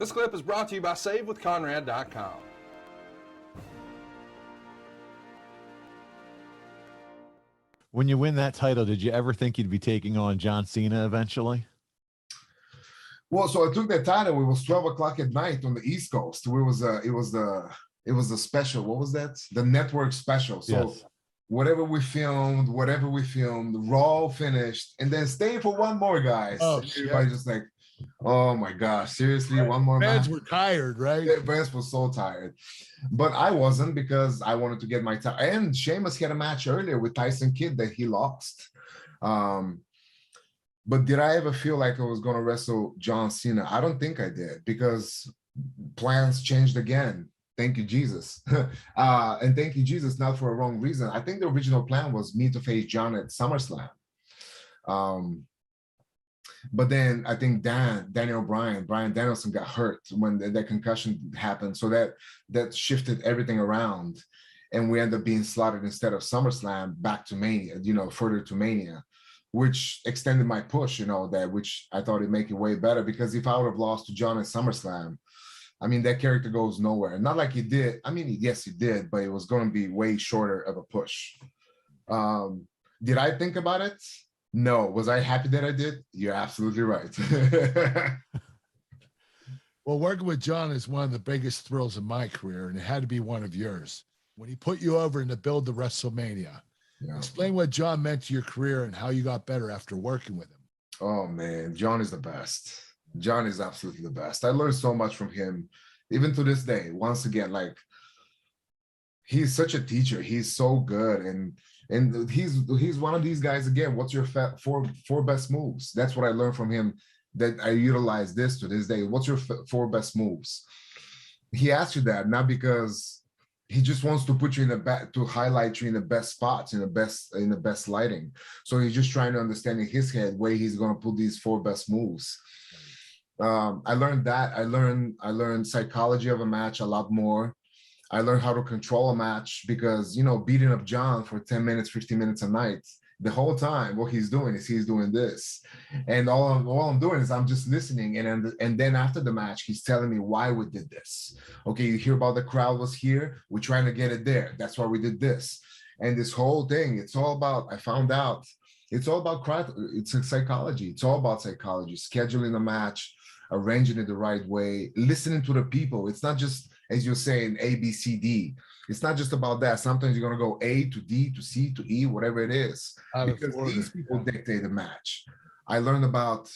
This clip is brought to you by SaveWithConrad.com. When you win that title, did you ever think you'd be taking on John Cena eventually? Well, so I took that title. It was 12 o'clock at night on the East Coast. It was the special. What was that? The network special. So Yes. whatever we filmed, Raw finished, and then staying for one more, guys. Oh, everybody just like, oh my gosh, seriously, right. One more fans match? Were tired, right? Fans were so tired, but I wasn't, because I wanted to get my time. And Sheamus had a match earlier with Tyson Kidd that he lost. But did I ever feel like I was going to wrestle John Cena? I don't think I did, because plans changed again. Thank you, Jesus. And thank you, Jesus, not for a wrong reason. I think the original plan was me to face John at SummerSlam. But then I think Brian Danielson got hurt when that concussion happened. So that shifted everything around. And we ended up being slotted instead of SummerSlam back to Mania, further to Mania, which extended my push, which I thought it'd make it way better, because if I would have lost to John at SummerSlam, I mean, that character goes nowhere. Not like he did. I mean, yes, he did, but it was going to be way shorter of a push. Did I think about it? No. Was I happy that I did? You're absolutely right. Well, working with John is one of the biggest thrills in my career, and it had to be one of yours. When he put you over and to build the WrestleMania. Yeah. Explain what John meant to your career and how you got better after working with him. Oh, man, John is the best. John is absolutely the best. I learned so much from him, even to this day. Once again, like, he's such a teacher. He's so good. And he's one of these guys, again, what's your four best moves? That's what I learned from him, that I utilize this to this day. What's your four best moves? He asks you that, not because he just wants to put you to highlight you in the best spots, in the best lighting. So he's just trying to understand in his head where he's going to put these four best moves. I learned that. I learned psychology of a match a lot more. I learned how to control a match, because, beating up John for 10 minutes, 15 minutes a night, the whole time, what he's doing is he's doing this. And all I'm doing is I'm just listening. And then after the match, he's telling me why we did this. Okay, you hear about the crowd was here. We're trying to get it there. That's why we did this. And this whole thing, it's all about, I found out, it's all about crowd. It's psychology. It's all about psychology, scheduling a match, arranging it the right way, listening to the people. It's not just, as you're saying, A, B, C, D. It's not just about that. Sometimes you're going to go A to D to C to E, whatever it is, because these people dictate the match. I learned about,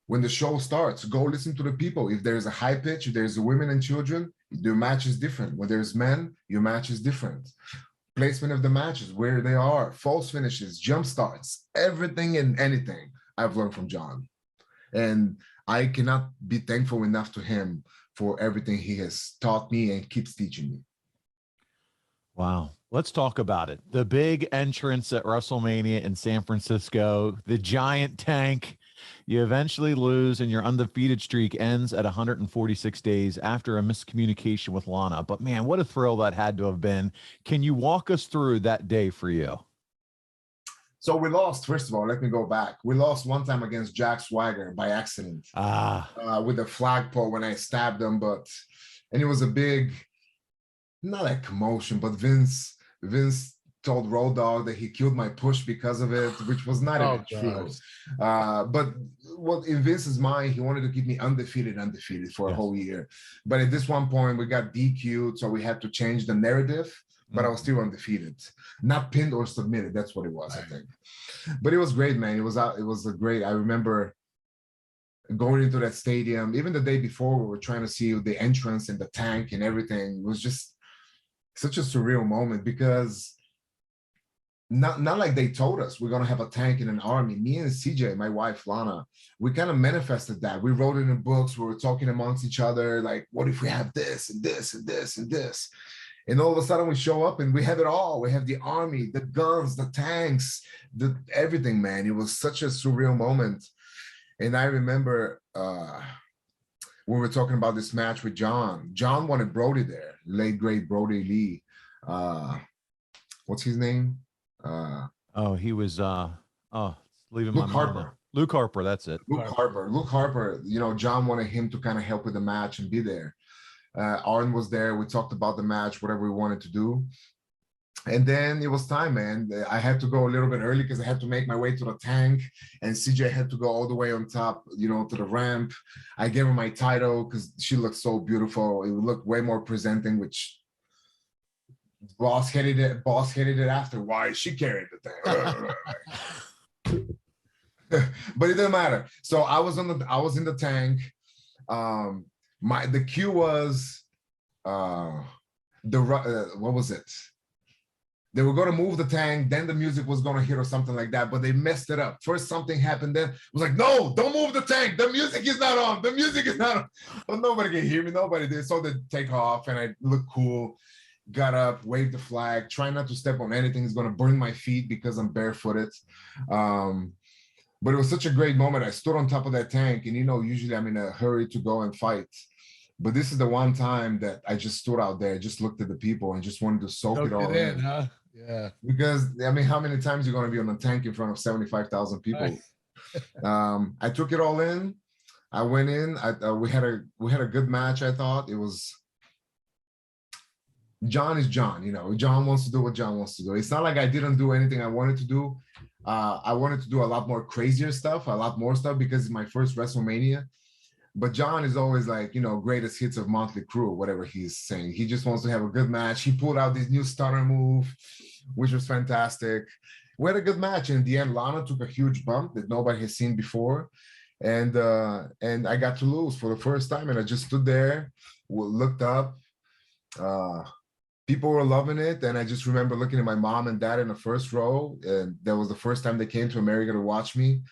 when the show starts, go listen to the people. If there's a high pitch, if there's women and children, their match is different. When there's men, your match is different. Placement of the matches, where they are, false finishes, jump starts, everything and anything I've learned from John. And I cannot be thankful enough to him for everything he has taught me and keeps teaching me. Wow. Let's talk about it. The big entrance at WrestleMania in San Francisco, the giant tank. You eventually lose, and your undefeated streak ends at 146 days after a miscommunication with Lana. But man, what a thrill that had to have been. Can you walk us through that day for you? So we lost, first of all, let me go back. We lost one time against Jack Swagger by accident with a flagpole when I stabbed him. And it was a big, not a commotion, but Vince told Road Dogg that he killed my push because of it, which was not even true. But what in Vince's mind, he wanted to keep me undefeated for a whole year. But at this one point, we got DQ'd, so we had to change the narrative. But I was still undefeated, not pinned or submitted. That's what it was, I think. But it was great, man. It was a great. I remember going into that stadium, even the day before, we were trying to see the entrance and the tank and everything. It was just such a surreal moment, because not like they told us we're gonna have a tank and an army. Me and CJ, my wife Lana, we kind of manifested that. We wrote it in books. We were talking amongst each other, like, what if we have this and this and this and this? And all of a sudden we show up and we have it all. We have the army, the guns, the tanks, everything, man. It was such a surreal moment. And I remember we were talking about this match with John. John wanted Brody there, late great Brody Lee. What's his name? He was leaving Luke my Harper. mind. Luke Harper, that's it. Luke Harper, you know, John wanted him to kind of help with the match and be there. Arn was there. We talked about the match, whatever we wanted to do. And then it was time, man. I had to go a little bit early because I had to make my way to the tank, and CJ had to go all the way on top, you know, to the ramp. I gave her my title because she looked so beautiful. It looked way more presenting, which boss hated it after. Why she carried the thing. But it didn't matter. So I was in the tank. The cue was what was it? They were going to move the tank, then the music was going to hit or something like that, but they messed it up. First something happened, then it was like, no, don't move the tank. The music is not on. The music is not on. But nobody can hear me. Nobody did. So they take off, and I look cool. Got up, waved the flag, try not to step on anything. It's going to burn my feet because I'm barefooted. But it was such a great moment. I stood on top of that tank, and, you know, usually I'm in a hurry to go and fight. But this is the one time that I just stood out there, just looked at the people and just wanted to soak it all in. Huh? Yeah. Because, I mean, how many times you're going to be on a tank in front of 75,000 people? I took it all in. I went in. We had a good match, I thought. It was... John is John, you know. John wants to do what John wants to do. It's not like I didn't do anything I wanted to do. I wanted to do a lot more crazier stuff, a lot more stuff, because it's my first WrestleMania. But John is always like, you know, greatest hits of Motley Crue, whatever he's saying. He just wants to have a good match. He pulled out this new stunner move, which was fantastic. We had a good match. In the end, Lana took a huge bump that nobody has seen before. And I got to lose for the first time. And I just stood there, looked up. People were loving it. And I just remember looking at my mom and dad in the first row. And that was the first time they came to America to watch me.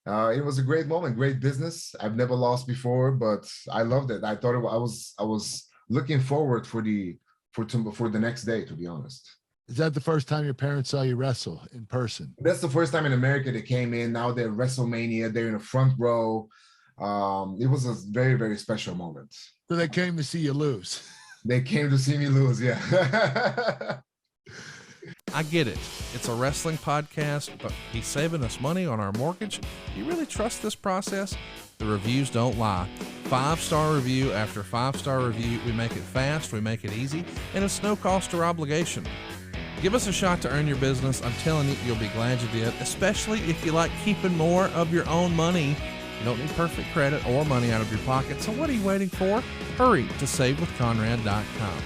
It was a great moment, great business. I've never lost before, but I loved it. I thought I was looking forward for the next day, to be honest. Is that the first time your parents saw you wrestle in person? That's the first time in America they came in. Now they're WrestleMania. They're in the front row. It was a very, very special moment. So they came to see you lose. They came to see me lose, yeah. I get it. It's a wrestling podcast, but he's saving us money on our mortgage. Do you really trust this process? The reviews don't lie. 5-star review after 5-star review. We make it fast, we make it easy, and it's no cost or obligation. Give us a shot to earn your business. I'm telling you, you'll be glad you did, especially if you like keeping more of your own money. You don't need perfect credit or money out of your pocket, so what are you waiting for? Hurry to savewithconrad.com.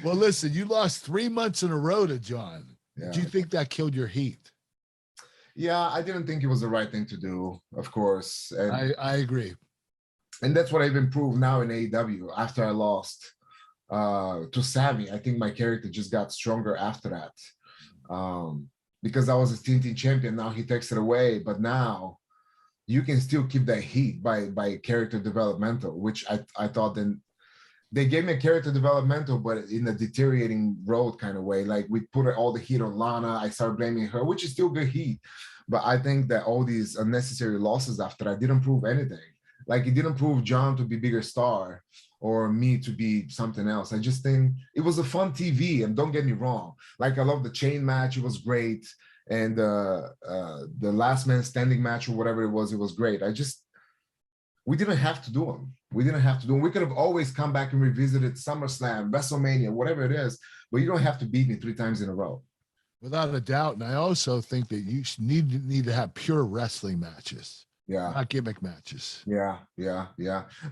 Well, listen, you lost 3 months in a row to John. Yeah. Do you think that killed your heat? Yeah, I didn't think it was the right thing to do, of course. And I agree. And that's what I've improved now in AEW. After I lost to Savvy, I think my character just got stronger after that. Because I was a TNT champion, now he takes it away. But now you can still keep that heat by character developmental, which I thought then they gave me a character developmental, but in a deteriorating road kind of way. Like we put all the heat on Lana. I started blaming her, which is still good heat. But I think that all these unnecessary losses after that didn't prove anything. Like it didn't prove John to be bigger star or me to be something else. I just think it was a fun TV, and don't get me wrong. Like I love the chain match. It was great. And the last man standing match or whatever it was great. We didn't have to do them. We didn't have to do them. We could have always come back and revisited SummerSlam, WrestleMania, whatever it is, but you don't have to beat me 3 times in a row. Without a doubt. And I also think that you need to have pure wrestling matches. Yeah. Not gimmick matches. Yeah.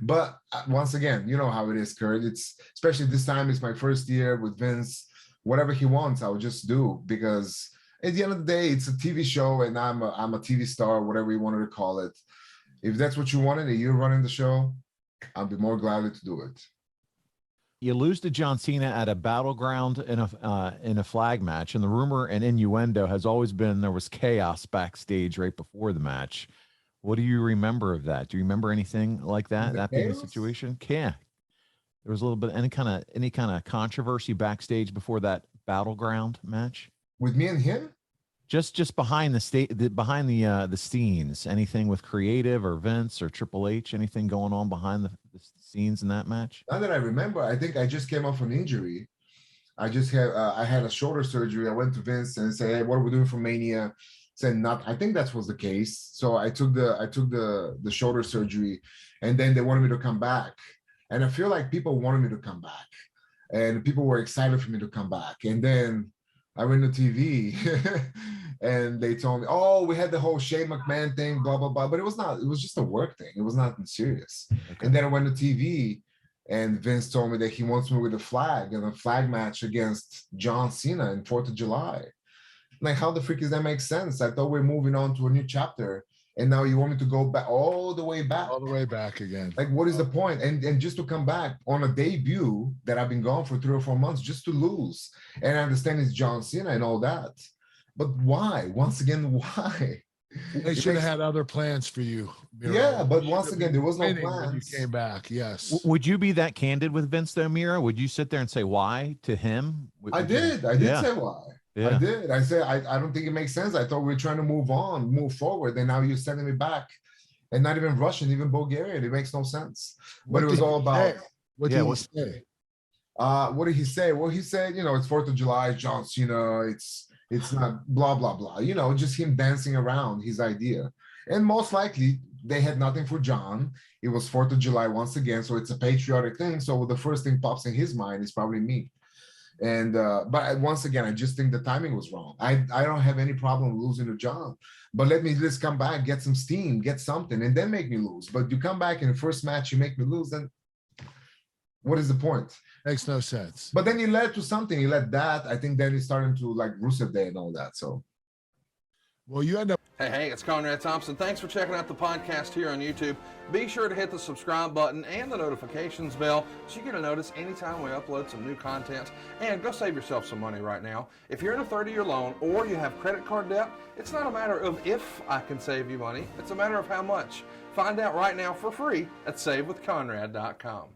But once again, you know how it is, Kurt. It's especially this time, it's my first year with Vince. Whatever he wants, I would just do, because at the end of the day, it's a TV show and I'm a TV star, whatever you wanted to call it. If that's what you wanted and you're running the show, I'll be more gladly to do it. You lose to John Cena at a battleground in a flag match, and the rumor and innuendo has always been there was chaos backstage right before the match. What do you remember of that? Do you remember anything like that? That being the situation? Yeah. There was a little bit any kind of controversy backstage before that battleground match with me and him. Just behind the scenes, anything with creative or Vince or Triple H, anything going on behind the scenes in that match? Now that I remember, I think I just came off an injury. I had a shoulder surgery. I went to Vince and said, hey, what are we doing for Mania? Said not. I think that was the case. So I took the shoulder surgery, and then they wanted me to come back. And I feel like people wanted me to come back, and people were excited for me to come back. And then I went to TV, and they told me, "Oh, we had the whole Shane McMahon thing, blah blah blah." But it was not. It was just a work thing. It was nothing serious. Okay. And then I went to TV, and Vince told me that he wants me with a flag and a flag match against John Cena in 4th of July. Like, how the freak does that make sense? I thought we're moving on to a new chapter, and now you want me to go back all the way back again. Like, what is the point? And just to come back on a debut that I've been gone for 3 or 4 months just to lose. And I understand it's John Cena and all that, but why? Once again, why? They should have had other plans for you, Miro. Yeah, but once again, there was no plan. You came back, yes. Would you be that candid with Vince, though, Miro? Would you sit there and say why to him? I did say why. Yeah. I did. I said, I don't think it makes sense. I thought we were trying to move forward. And now you're sending me back and not even Russian, even Bulgarian. It makes no sense. But it was all about. What did he say? What did he say? Well, he said, it's 4th of July, John Cena. It's not blah, blah, blah. Just him dancing around his idea. And most likely they had nothing for John. It was 4th of July once again. So it's a patriotic thing. So the first thing pops in his mind is probably me. And but once again, I just think the timing was wrong. I don't have any problem losing to John, but let's come back, get some steam, get something, and then make me lose. But you come back in the first match, you make me lose, then what is the point? Makes no sense. But then he led to something. He led that. I think then he's starting to like Rusev Day and all that. So, well, you end up. Hey, it's Conrad Thompson. Thanks for checking out the podcast here on YouTube. Be sure to hit the subscribe button and the notifications bell so you get a notice anytime we upload some new content. And go save yourself some money right now. If you're in a 30-year loan or you have credit card debt, it's not a matter of if I can save you money. It's a matter of how much. Find out right now for free at SaveWithConrad.com.